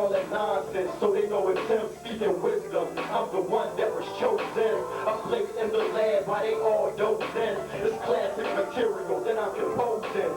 all that nonsense, so they know it's him speaking wisdom. I'm the one that was chosen, a place in the land while they all dozed in. It's classic material that I'm composing,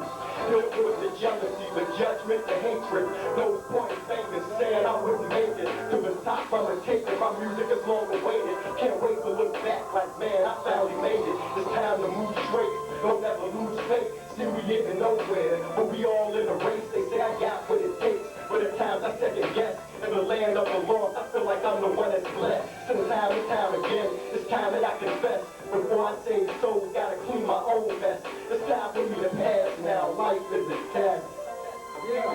filled with the jealousy, the judgment, the hatred. Those pointing fingers saying I wouldn't make it to the top. I'ma take it. My music is long awaited. Can't wait to look back like, man, I finally made it. It's time to move straight. Don't ever lose faith. See, we getting nowhere, but we all in a race. They say I got what it takes. But at times I second guess. In the land of the lost, I feel like I'm the one that's blessed. Since time and time again, it's time that I confess. Before I save souls, gotta clean my own mess. It's time for me to pass now. Life is a test. Yeah.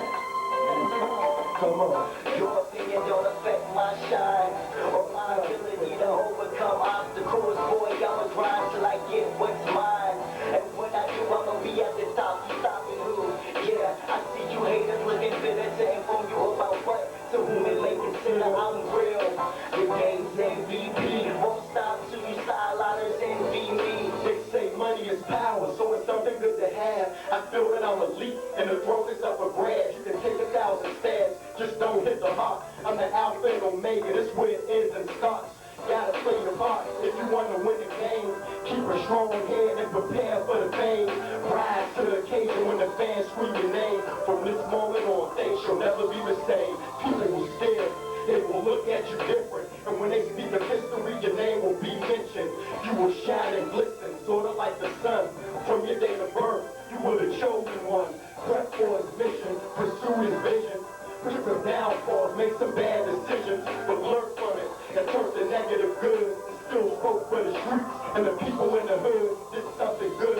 Come on. Your opinion don't affect my shine or my ability to overcome obstacles. Boy, I'ma grind till I get what's mine. And when I do, I'ma be at the top. You stopping who? Yeah, I see you haters looking bitter to inform you about what to whom it may consider I'm real. The game's MVP won't stop till you sideliners envy me. They say money is power, so it's something good to have. I feel that I'm elite, and the throne is up for grabs. You can take 1,000 stabs, just don't hit the heart. I'm the alpha and omega, this where it ends and starts. Gotta play your part if you want to win the game. Keep a strong head and prepare for the pain. Rise to the occasion when the fans scream your name. From this moment on, things shall never be the same. People will stare, they will look at you different. And when they speak of history, your name will be mentioned. You will shine and glisten, sort of like the sun. From your date of birth, you were the chosen one. Prep for his mission, pursue his vision. Push some downfalls, make some bad decisions, but learn from it and turn the negative good. Still spoke for the streets and the people in the hood. Did something good,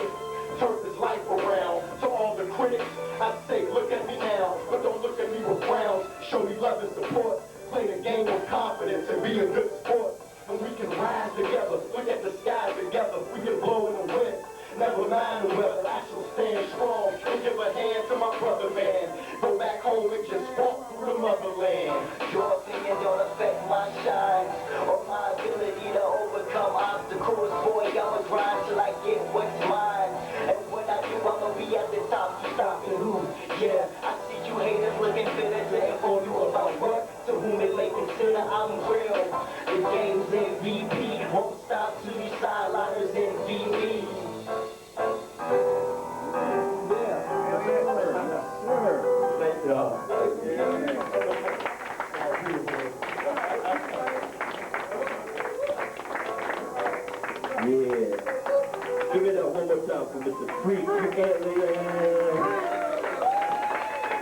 turned his life around. To all the critics, I say, look at me now, but don't look at me with frowns. Show me love and support. Play the game with confidence and be a good sport. And we can rise together, look at the sky together. We can blow in the wind. Never mind the weather, I shall stand strong and give a hand to my brother, man. Go back home and just walk through the motherland. Your opinion don't affect my shine or my ability to overcome obstacles. Boy, I'ma grind till I get what's mine. And when I do, I'ma be at the top. You stopping who? Yeah, I see you haters looking bitter to inform you about what to whom it may consider I'm real. The game's MVP won't stop till you sideliners envy me. Yeah. Give it up one more time for Mr. Freak Alien.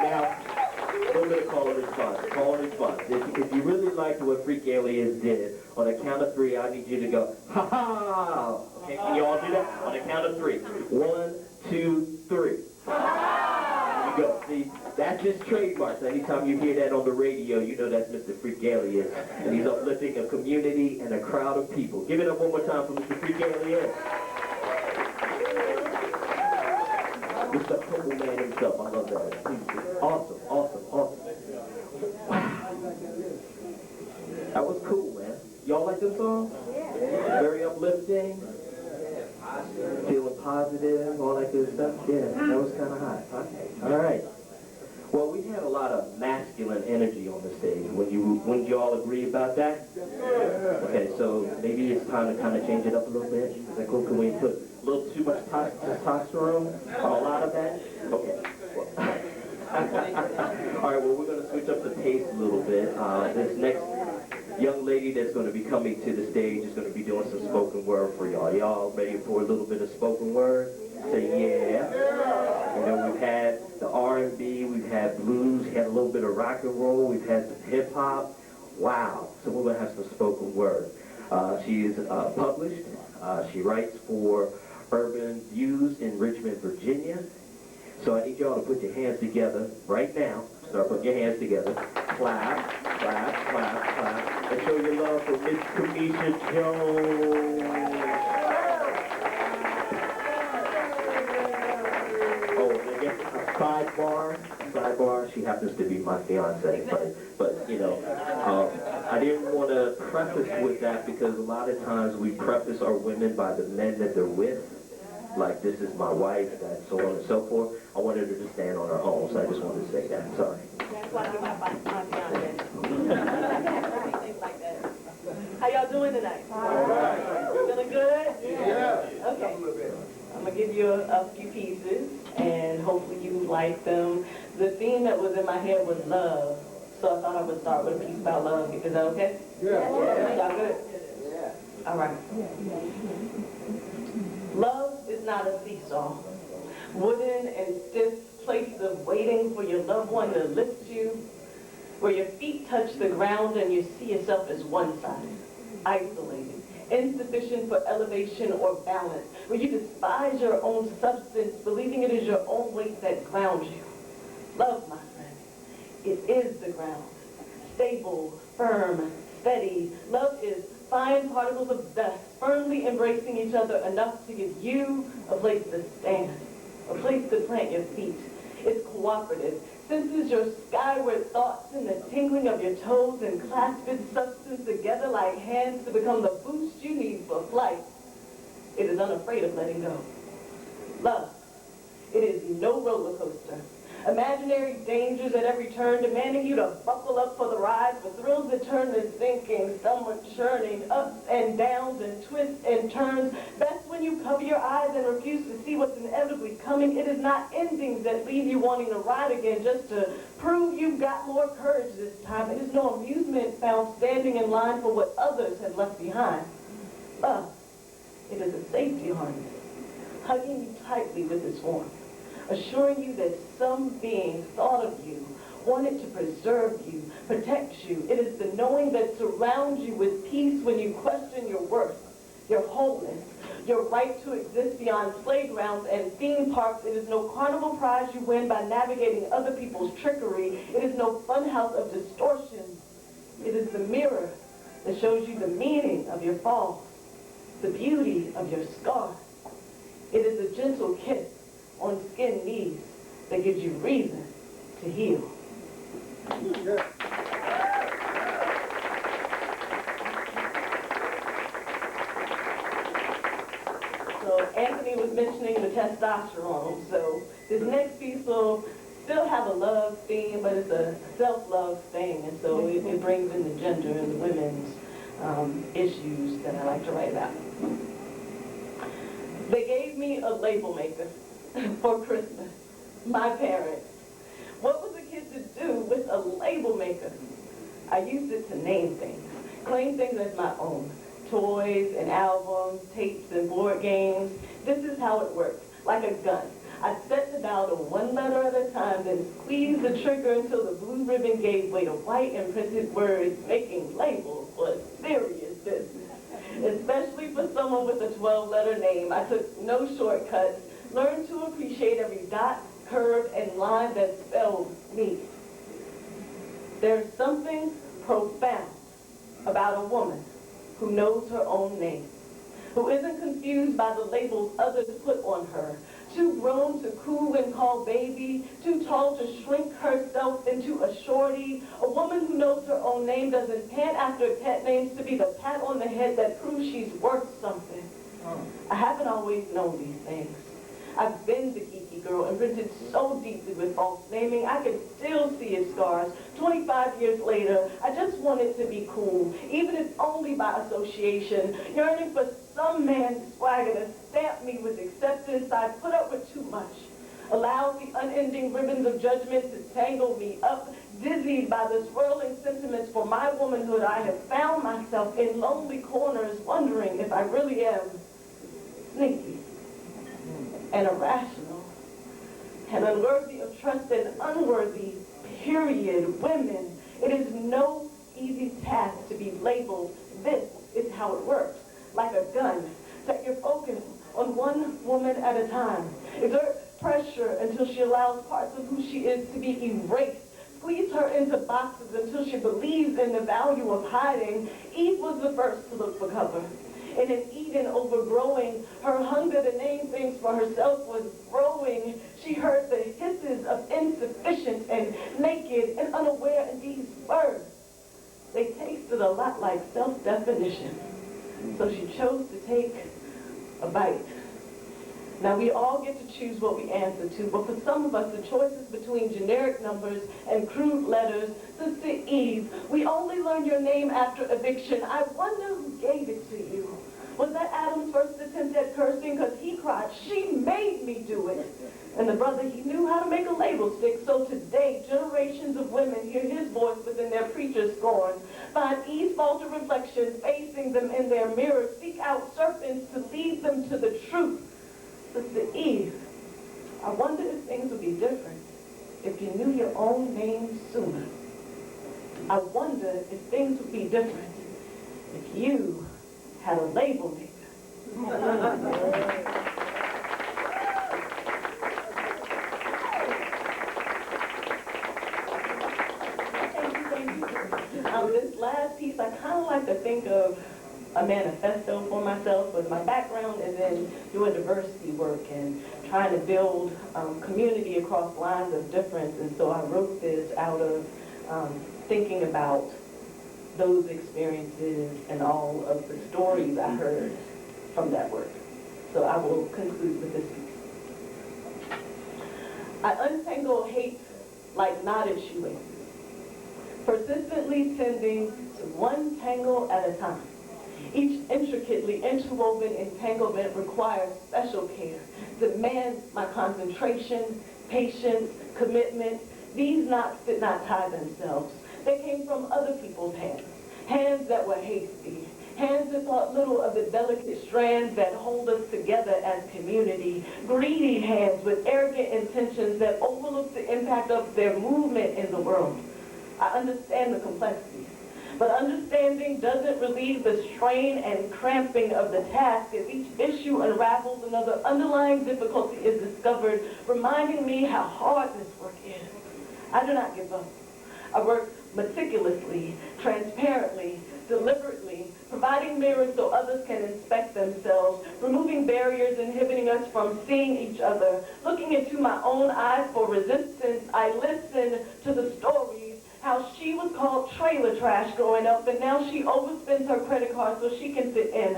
Now, a little bit of call and response. Call and response. If you really liked what Freak Aliens did, on the count of 3, I need you to go, ha ha! Okay, can you all do that? On the count of 3. 1, 2, 3. You go. See, that's his trademark. So anytime you hear that on the radio, you know that's Mr. Freak Alien. And he's uplifting a community and a crowd of people. Give it up one more time for Mr. Freak Alien. Mr. Purple Man himself. I love that. Awesome, awesome, awesome. Wow. That was cool, man. Y'all like them songs? Yeah. Very uplifting. Feeling positive, all that good stuff. Yeah, that was kind of hot. Huh? All right. Well, we had a lot of masculine energy on the stage. Wouldn't you all agree about that? Okay, so maybe it's time to kind of change it up a little bit. Is that cool? Can we put a little too much testosterone on a lot of that? Okay. Well, all right, well, we're going to switch up the pace a little bit. This next young lady that's going to be coming to the stage is going to be doing some spoken word for y'all. Y'all ready for a little bit of spoken word? Say yeah. You know, we've had the R&B, we've had blues, we had a little bit of rock and roll, we've had some hip-hop. Wow. So we're going to have some spoken word. She is published. She writes for Urban Views in Richmond, Virginia. So I need y'all to put your hands together right now. Start putting your hands together. Clap, clap, clap, clap. And show your love for Miss Kamisha Jones. Oh, and I guess a sidebar, she happens to be my fiance, but you know, I didn't want to preface with that because a lot of times we preface our women by the men that they're with. Like, this is my wife, that so on and so forth. I wanted her to stand on her own, so I just wanted to say that. Sorry. That's why you're my fiance. doing tonight? Feeling good? Yeah. Okay. I'm going to give you a few pieces, and hopefully you like them. The theme that was in my head was love, so I thought I would start with a piece about love. Is that okay? Yeah. Y'all good? Yeah. All right. Love is not a seesaw. Wooden and stiff place of waiting for your loved one to lift you, where your feet touch the ground and you see yourself as one-sided, isolated, insufficient for elevation or balance, where you despise your own substance, believing it is your own weight that grounds you. Love, my friend, it is the ground. Stable, firm, steady. Love is fine particles of dust, firmly embracing each other enough to give you a place to stand, a place to plant your feet. It's cooperative, senses your skyward thoughts in the tingling of your toes and clasp its substance together like hands to become the boost you need for flight. It is unafraid of letting go. Love, it is no roller coaster. Imaginary dangers at every turn, demanding you to buckle up for the ride, for thrills that turn to sinking, stomach churning, ups and downs and twists and turns. Best when you cover your eyes and refuse to see what's inevitably coming. It is not endings that leave you wanting to ride again just to prove you've got more courage this time. It is no amusement found standing in line for what others have left behind. Love, it is a safety harness, hugging you tightly with its warmth, assuring you that some being thought of you, wanted to preserve you, protect you. It is the knowing that surrounds you with peace when you question your worth, your wholeness, your right to exist beyond playgrounds and theme parks. It is no carnival prize you win by navigating other people's trickery. It is no funhouse of distortion. It is the mirror that shows you the meaning of your falls, the beauty of your scars. It is a gentle kiss on skin knees that gives you reason to heal. So Anthony was mentioning the testosterone. So this next piece will still have a love theme, but it's a self-love thing. And so it brings in the gender and the women's issues that I like to write about. They gave me a label maker for Christmas, my parents. What was a kid to do with a label maker? I used it to name things, claim things as my own. Toys and albums, tapes and board games. This is how it works, like a gun. I set the dial to one letter at a time, then squeezed the trigger until the blue ribbon gave way to white imprinted words. Making labels was serious business, especially for someone with a 12-letter name. I took no shortcuts. Learn to appreciate every dot, curve, and line that spelled me. There's something profound about a woman who knows her own name, who isn't confused by the labels others put on her, too grown to coo and call baby, too tall to shrink herself into a shorty. A woman who knows her own name doesn't pant after pet names to be the pat on the head that proves she's worth something. I haven't always known these things. I've been the geeky girl, imprinted so deeply with false naming, I can still see its scars. 25 years later, I just wanted to be cool, even if only by association, yearning for some man's swagger to stamp me with acceptance. I put up with too much, allowed the unending ribbons of judgment to tangle me up. Dizzied by the swirling sentiments for my womanhood, I have found myself in lonely corners, wondering if I really am sneaky and irrational and unworthy of trust and unworthy, period. Women, it is no easy task to be labeled. This is how it works. Like a gun, set your focus on one woman at a time. Exert pressure until she allows parts of who she is to be erased. Squeeze her into boxes until she believes in the value of hiding. Eve was the first to look for cover. In an Eden overgrowing, her hunger to name things for herself was growing. She heard the hisses of insufficient and naked and unaware in these words. They tasted a lot like self-definition. So she chose to take a bite. Now, we all get to choose what we answer to, but for some of us, the choice is between generic numbers and crude letters. Sister Eve, we only learn sign your name after eviction. I wonder who gave it to you. Was that Adam's first attempt at cursing? Because he cried, she made me do it. And the brother, he knew how to make a label stick. So today, generations of women hear his voice within their preacher's scorn. Find ease, falter reflections, facing them in their mirror. Seek out serpents to lead them to the truth. Sister Eve, I wonder if things would be different if you knew your own name sooner. I wonder if things would be different if you had a label maker. This last piece, I kind of like to think of a manifesto for myself with my background and then doing diversity work and trying to build community across lines of difference. And so I wrote this out of thinking about those experiences and all of the stories I heard from that work. So I will conclude with this piece. I untangle hate like knotted shoelaces, persistently tending to one tangle at a time. Each intricately interwoven entanglement requires special care, demands my concentration, patience, commitment. These knots did not tie themselves. They came from other people's hands, hands that were hasty, hands that thought little of the delicate strands that hold us together as community, greedy hands with arrogant intentions that overlook the impact of their movement in the world. I understand the complexities, but understanding doesn't relieve the strain and cramping of the task. As each issue unravels, another underlying difficulty is discovered, reminding me how hard this work is. I do not give up. I work meticulously, transparently, deliberately, providing mirrors so others can inspect themselves, removing barriers inhibiting us from seeing each other, looking into my own eyes for resistance. I listen to the stories, how she was called trailer trash growing up, and now she overspends her credit card so she can fit in.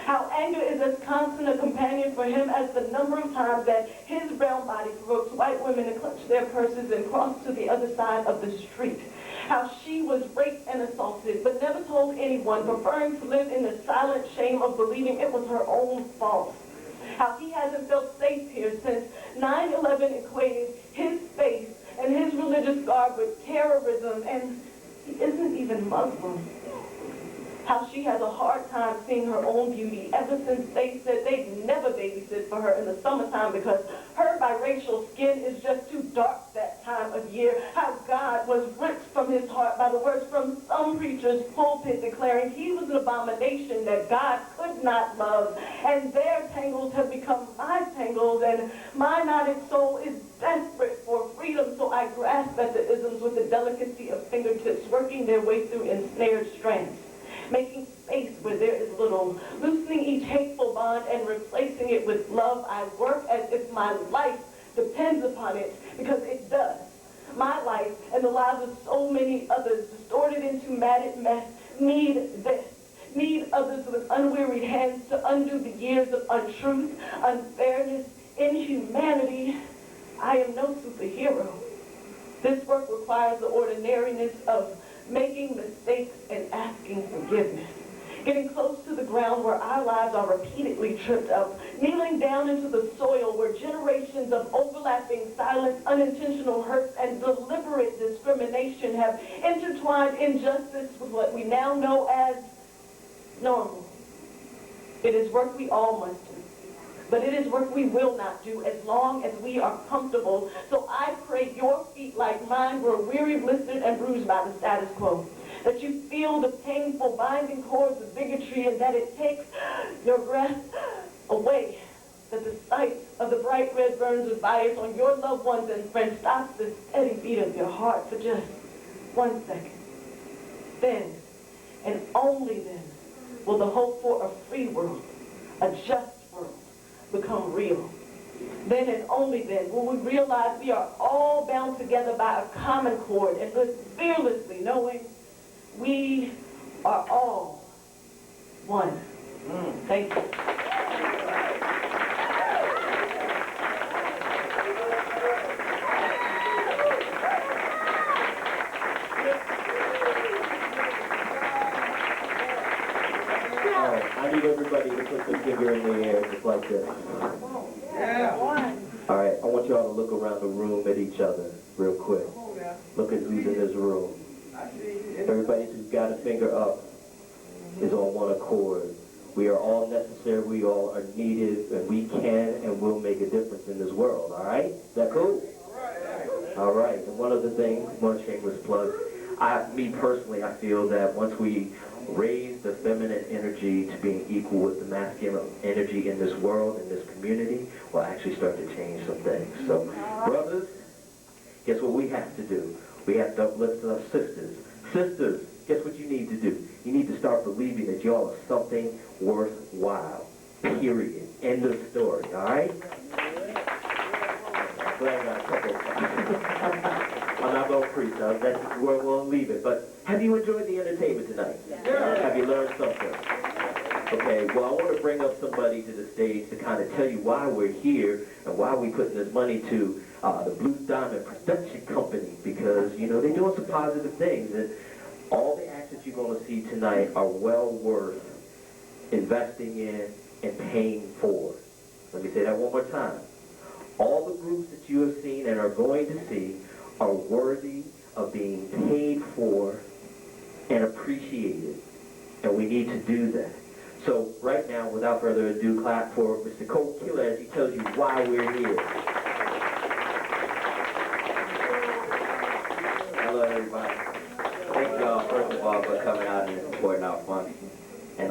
How anger is as constant a companion for him as the number of times that his brown body provokes white women to clutch their purses and cross to the other side of the street. How she was raped and assaulted, but never told anyone, preferring to live in the silent shame of believing it was her own fault. How he hasn't felt safe here since 9/11 equated his faith and his religious garb with terrorism, and he isn't even Muslim. How she has a hard time seeing her own beauty ever since they said they'd never babysit for her in the summertime because her biracial skin is just too dark that time of year. How God was ripped from his heart by the words from some preacher's pulpit declaring he was an abomination that God could not love. And their tangles have become my tangles, and my knotted soul is desperate for freedom. So I grasp at the isms with the delicacy of fingertips working their way through ensnared strands, making space where there is little, loosening each hateful bond and replacing it with love. I work as if my life depends upon it, because it does. My life and the lives of so many others, distorted into matted mess, need this. Need others with unwearied hands to undo the years of untruth, unfairness, inhumanity. I am no superhero. This work requires the ordinariness of making mistakes and asking forgiveness, getting close to the ground where our lives are repeatedly tripped up, kneeling down into the soil where generations of overlapping silence, unintentional hurts, and deliberate discrimination have intertwined injustice with what we now know as normal. It is work we all must do, but it is work we will not do as long as we are comfortable. So I pray your feet like mine grow weary, blistered, and bruised by the status quo. That you feel the painful binding cords of bigotry, and that it takes your breath away. That the sight of the bright red burns of bias on your loved ones and friends stops the steady beat of your heart for just 1 second. Then, and only then, will the hope for a free world, a just world, become real. Then and only then will we realize we are all bound together by a common cord and live fearlessly knowing we are all one. Thank you. I need everybody to put their finger in the air just like this. All right, I want y'all to look around the room at each other real quick. Look at who's in this room. Everybody who's got a finger up is on one accord. We are all necessary, we all are needed, and we can and will make a difference in this world, all right? Is that cool? All right, and one other thing, one shameless plug. Me personally, I feel that once we raise the feminine energy to being equal with the masculine energy in this world, in this community, we'll actually start to change some things. So, brothers, guess what we have to do? We have to uplift our sisters. Sisters, guess what you need to do? You need to start believing that y'all are something worthwhile. Period. End of story, all right? I'm glad I got a couple. I'm not going to preach, that's where we'll leave it. But have you enjoyed the entertainment tonight? Yeah. Have you learned something? Okay, well, I want to bring up somebody to the stage to kind of tell you why we're here and why we're putting this money to the Blue Diamond Production Company, because, you know, they're doing some positive things. And all the acts that you're going to see tonight are well worth investing in and paying for. Let me say that one more time. All the groups that you have seen and are going to see are worthy of being paid for and appreciated. And we need to do that. So right now, without further ado, clap for Mr. Cole Killer as he tells you why we're here. Hello, everybody. Thank y'all, first of all, for coming out and supporting our function. And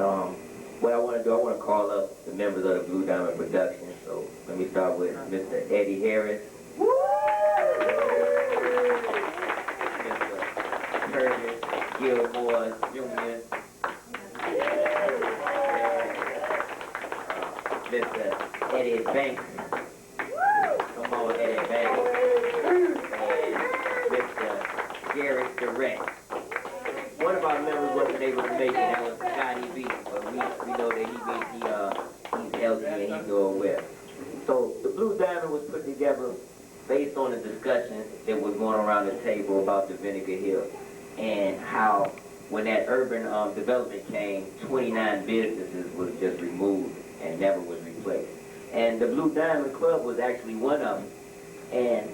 what I want to do, I want to call up the members of the Blue Diamond Production. So let me start with Mr. Eddie Harris. Mr. Curtis Gilmore Jr. Mr. Eddie Banks. Come on, Eddie Banks. And Mr. Garrett Durant. One of our members wasn't able to make it, that was Johnny B, but we know that he's healthy and he's doing well. So the Blue Diamond was put together based on a discussion that was going around the table about the Vinegar Hill and how when that urban development came, 29 businesses was just removed and never was replaced. And the Blue Diamond Club was actually one of them. And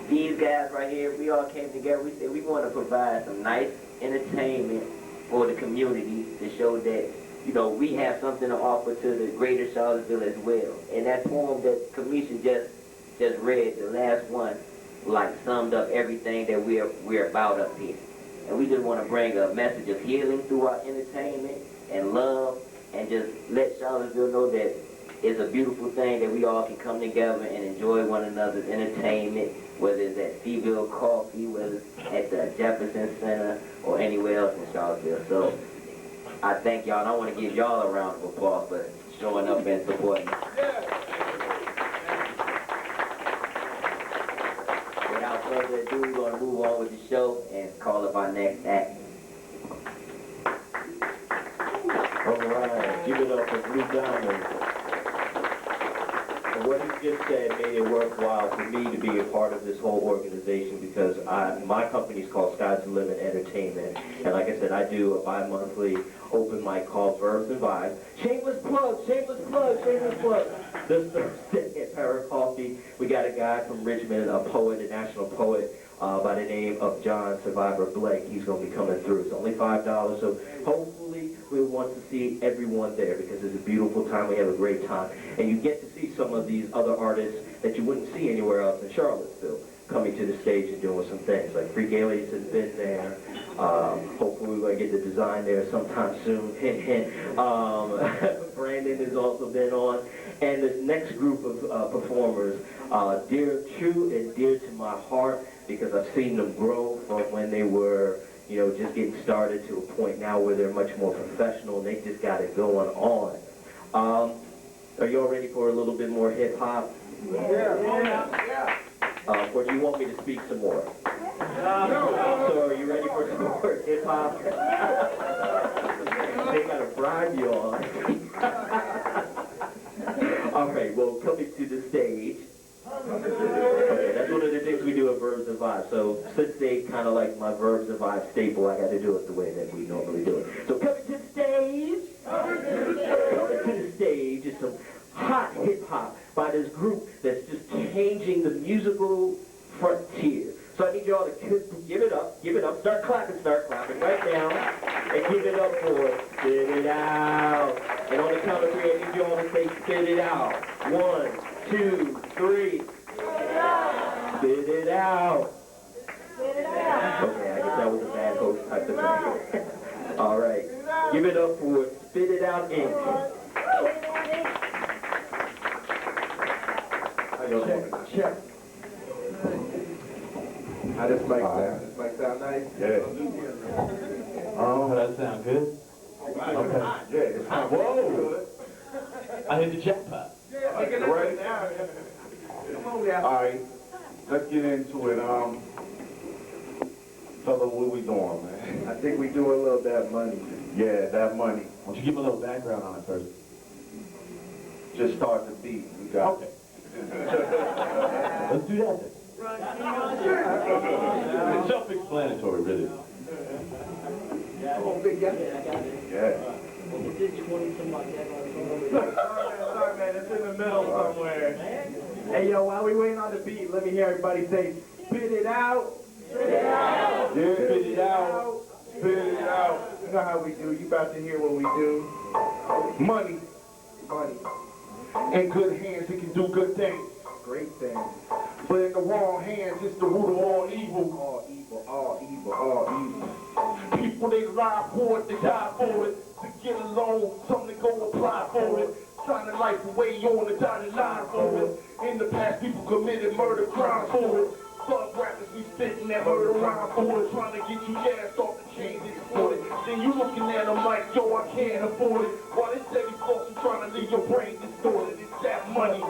these guys right here, we all came together. We said we want to provide some nice entertainment for the community to show that, you know, we have something to offer to the greater Charlottesville as well. And that poem that Kamisha just read, the last one, like summed up everything that we're about up here. And we just want to bring a message of healing through our entertainment and love, and just let Charlottesville know that it's a beautiful thing that we all can come together and enjoy one another's entertainment, whether it's at Seaville Coffee, whether it's at the Jefferson Center, or anywhere else in Charlottesville. So I thank y'all, and I want to give y'all a round of applause for showing up and supporting. Without further ado, we're going to move on with the show and call up our next act. All right, give it up for Blue Diamond. And what he just said made it worthwhile for me to be a part of this whole organization, because my company's called Sky's the Limit Entertainment. And like I said, I do a bi-monthly open mic called Verbs and Vibes. Shameless plug, shameless plug, shameless plug. This Thursday at Para Coffee, we got a guy from Richmond, a poet, a national poet, by the name of John Survivor Blake. He's going to be coming through. It's only $5, so hopefully we want to see everyone there, because it's a beautiful time. We have a great time. And you get to see some of these other artists that you wouldn't see anywhere else in Charlottesville coming to the stage and doing some things. Like Freak Alias has been there. Hopefully we're going to get the design there sometime soon. Hint, hint. Brandon has also been on. And this next group of performers, true and dear to my heart, because I've seen them grow from when they were, you know, just getting started to a point now where they're much more professional and they just got it going on. Are y'all ready for a little bit more hip-hop? Yeah. Or do you want me to speak some more? So are you ready for some more hip-hop? They got to bribe you on. All right, well, coming to the stage. Okay, that's one of the things we do at Verbs and Vibes. So since they kind of like my Verbs and Vibes staple, I got to do it the way that we normally do it. So coming to the stage. stage. Coming to the stage is some hot hip-hop by this group that's just changing the musical frontier. So I need y'all to give it up, start clapping right now, and give it up for Spit It Out. And on the count of three, I need y'all to say Spit It Out. 1, 2, 3. Spit it out. Spit it out. Okay, I guess that was a bad host type of thing. All right, give it up for Spit It Out Inc. Check. How this mic sound? This mic sound nice? Yeah. That sound good? Okay. Yeah, it's not whoa. I hit the jackpot. Right? Alright, let's get into it. Fella, what we doing, man? I think we doing a little that money. Yeah, that money. Why don't you give me a little background on it first? Just start the beat. We got Okay. Let's do that then. It's self-explanatory, really. Yeah. Sorry, man, it's in the middle somewhere. Hey, yo, while we waiting on the beat, let me hear everybody say, spit it out. Spit it out. Yeah, spit it out. Spit it out. You know how we do. You about to hear what we do. Money. Money. In good hands, it can do good things. Great things. But in the wrong hands, it's the root of all evil. All evil, all evil, all evil. People, they lie for it, they die for it. To get a loan, some to go apply for it. Signing life away on the dotted line for it. In the past, people committed murder crimes for it. Thug rappers be spitting that murder rhyme for it. Trying to get you gassed off the chain they support it. Then you looking at them like, yo, I can't afford it. While they steady folks are trying to leave your brain distorted. It's that money,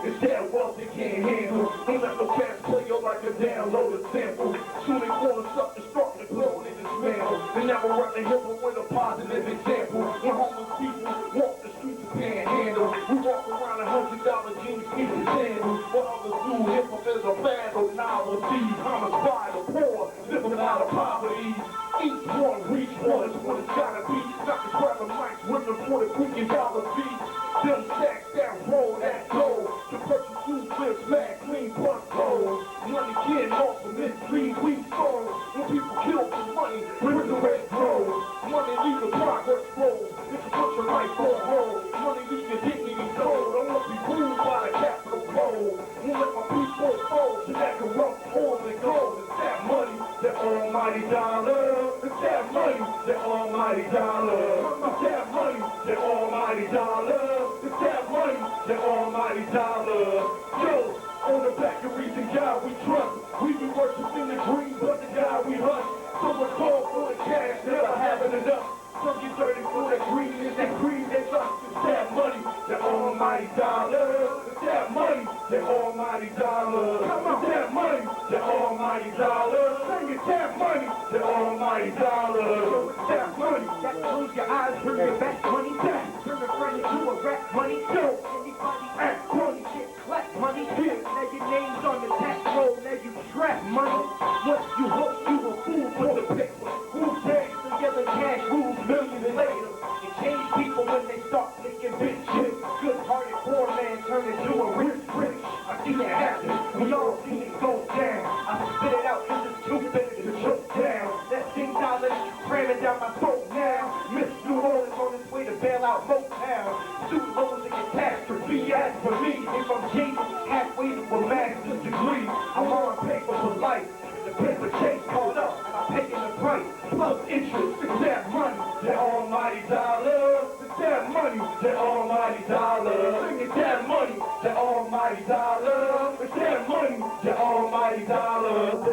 it's that wealth they can't handle. Don't let no cats play you like a downloaded sample. Soon they call us up to start to blow and dismantle. They never run the hip with a positive example. When homeless people walk the streets of Panhandle, we walk around $100 jeans, keep the sandals. What others do, hip-hop is a fad or novelty. Homicide, the poor, living out of poverty. Each one, reach one, is what it's gotta be. Not to grab the mics, women for the quick and dollar beat. Them stacks, that roll, that gold. To purchase food clips, mad clean, plus gold. Money getting off of this green week sold. When people kill for money, bring the red grows. Money leave the progress roll. If you put your life on hold, money leave your dignity sold. I won't be ruled by the capital pole. Won't let my people fall to that corrupt form and gold. It's that money, that almighty dollar. It's that money, that almighty dollar. It's that money, that almighty dollar. It's that money, that almighty dollar. Yo, on the back of reason God we trust. We be worshiping the green, but the God we hunt. Someone call for the cash, never having enough. Some get dirty for that green, is that green they trust. It's that money, that almighty dollar. It's that money, that almighty dollar. It's that money, that almighty dollar. Sing it, that money, that almighty dollar. It's that money, that close your eyes, turn your back, money back. Turn a friend into a rap, money go. Anybody act money, shit clap, money here. Now your name's on the tax roll, now you trap money. Once you hook, you a fool for the paper. Who takes together cash rules millions later? You change people when they start thinking big shit. Good-hearted poor man turn into a rich rich. I see that happen, we all see it go down. I spit it out cause it's too bitter to choke down. That $10 cramming down my throat now. Miss New Orleans on its way to bail out Motown. Student loans and catastrophe. As for me, if I'm Jesus, halfway to a master's degree, I'm on paper for life. The paper chase caught up, I'm paying the price. Plus interest, it's that money, that almighty dollar. It's that money, that almighty dollar. Sing it, that money, that almighty dollar. It's that money, that almighty dollar.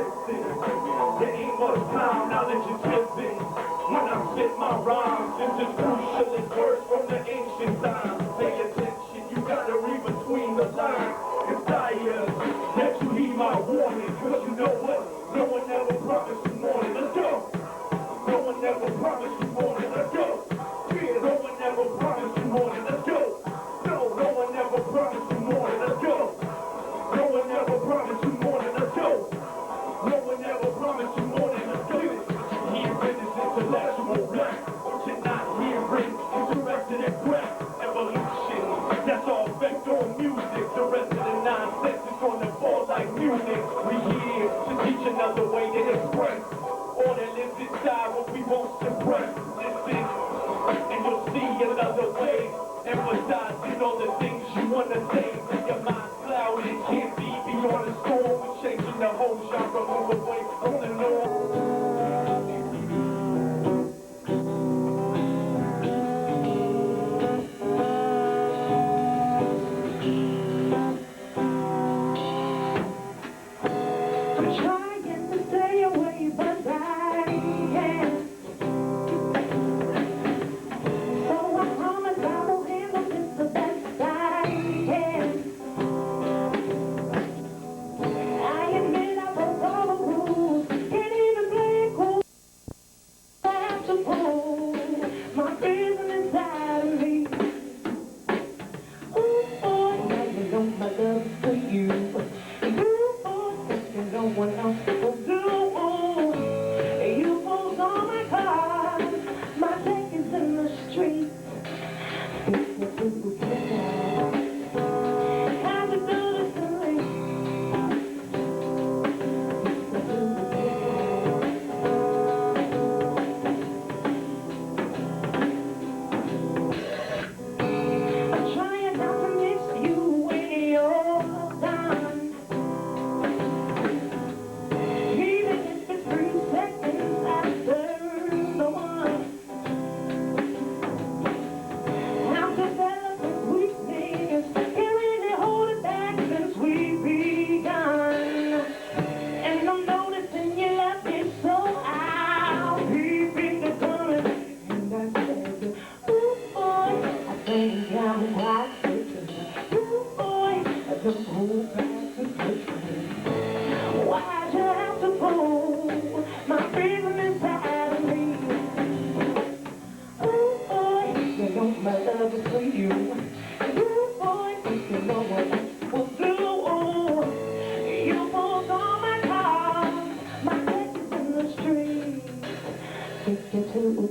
There ain't much time, now that you're living. When I spit my rhymes, this is crucial, it's words from the ancient times. Pay attention, you gotta read between the lines. It's dire that you heed my warning, cause you know what? No one ever promised you morning, let's go. No one ever promised you morning, let's go. Yeah, no one ever promised you morning, let's go. No one ever promised you morning, let's go. No one ever promised you morning, let's go. No one ever promised you morning, let's go. Hearing is intellectual black, but you're not hearing wants to break. Listen, and you'll see another way. Emphasizing all the things you wanna say. Your mind's clouded, can't be beyond the storm. We're changing the whole genre, move away from the norm. Trying to stay away, but I can't. So I promise I will handle this the best I can. I admit I broke all the rules, can't even play it cool. I have to prove my feeling inside of me. Ooh, boy, now you know my love is for you. No one else will do. You pulled on my car, my tank is in the street. How'd you do this to me? I'm trying not to miss you when you're gone. Even if it's 3 seconds after the one, I'm developing weakness, can't really hold it back since we've begun. And I'm noticing you left me, so I'll keep it coming. And I said, ooh boy, I think I'm quite certain. Ooh boy, I don't hold back the curtain. Why'd you have to pull my feeling inside of me? Ooh boy, you know my love is for you. Ooh boy, you know what I will do. You pulled on my car, my neck is in the street. Take you to a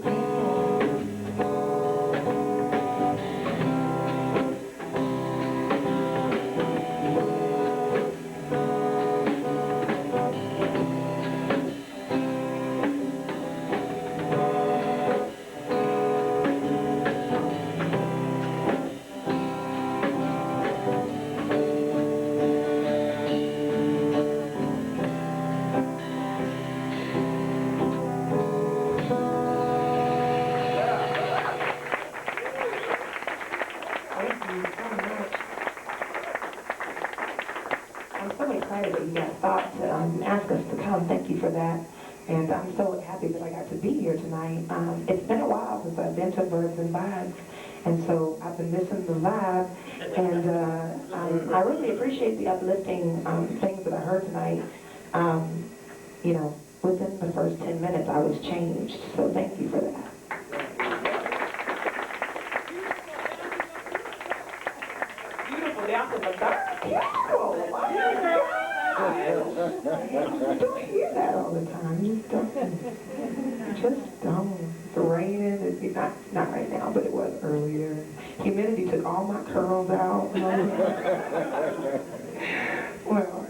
Thank you so much. I'm so excited that you guys thought to ask us to come. Thank you for that. And I'm so happy that I got to be here tonight. It's been a while since I've been to Birds and Vibes, and so I've been missing the vibe. And I really appreciate the uplifting things that I heard tonight. You know, within the first 10 minutes, I was changed. So thank you for that. Beautiful down to the dark. Beautiful. You don't hear that all the time. You just don't. Just don't. It's raining. It's not right now, but it was earlier. Humidity took all my curls out. Well,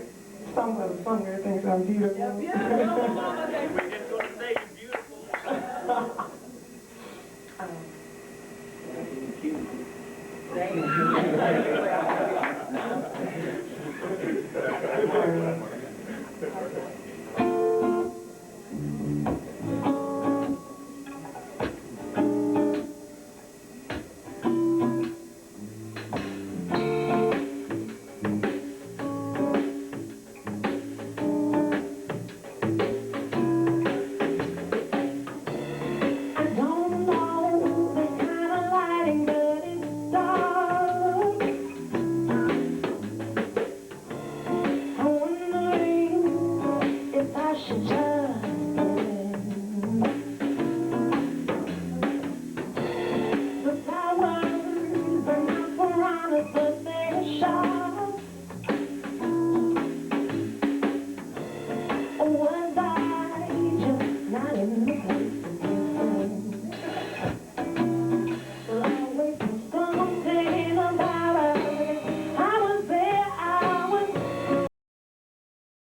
some of the funnier things I'm beautiful.